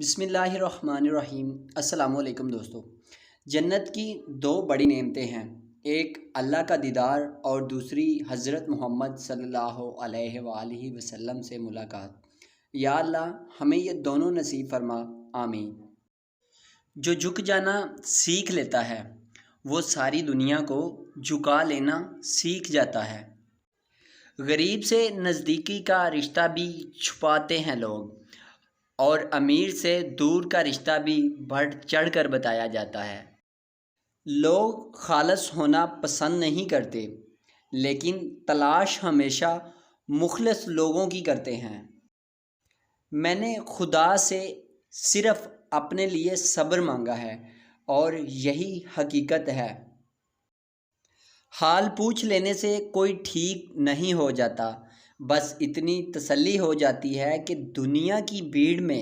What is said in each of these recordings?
بسم اللہ الرحمن الرحیم۔ السلام علیکم دوستو۔ جنت کی دو بڑی نعمتیں ہیں، ایک اللہ کا دیدار اور دوسری حضرت محمد صلی اللہ علیہ وآلہ وسلم سے ملاقات۔ یا اللہ ہمیں یہ دونوں نصیب فرما، آمین۔ جو جھک جانا سیکھ لیتا ہے وہ ساری دنیا کو جھکا لینا سیکھ جاتا ہے۔ غریب سے نزدیکی کا رشتہ بھی چھپاتے ہیں لوگ، اور امیر سے دور کا رشتہ بھی بڑھ چڑھ کر بتایا جاتا ہے۔ لوگ خالص ہونا پسند نہیں کرتے، لیکن تلاش ہمیشہ مخلص لوگوں کی کرتے ہیں۔ میں نے خدا سے صرف اپنے لیے صبر مانگا ہے، اور یہی حقیقت ہے۔ حال پوچھ لینے سے کوئی ٹھیک نہیں ہو جاتا، بس اتنی تسلی ہو جاتی ہے کہ دنیا کی بھیڑ میں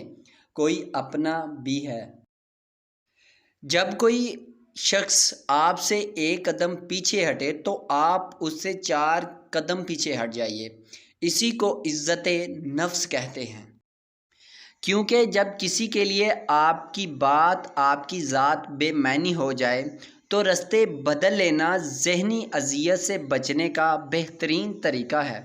کوئی اپنا بھی ہے۔ جب کوئی شخص آپ سے ایک قدم پیچھے ہٹے تو آپ اس سے 4 قدم پیچھے ہٹ جائیے، اسی کو عزت نفس کہتے ہیں۔ کیونکہ جب کسی کے لیے آپ کی بات، آپ کی ذات بے معنی ہو جائے تو رستے بدل لینا ذہنی اذیت سے بچنے کا بہترین طریقہ ہے۔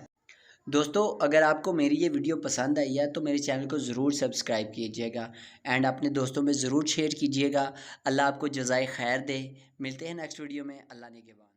دوستو، اگر آپ کو میری یہ ویڈیو پسند آئی ہے تو میرے چینل کو ضرور سبسکرائب کیجیے گا، اینڈ اپنے دوستوں میں ضرور شیئر کیجیے گا۔ اللہ آپ کو جزائے خیر دے۔ ملتے ہیں نیکسٹ ویڈیو میں۔ اللہ نگہبان۔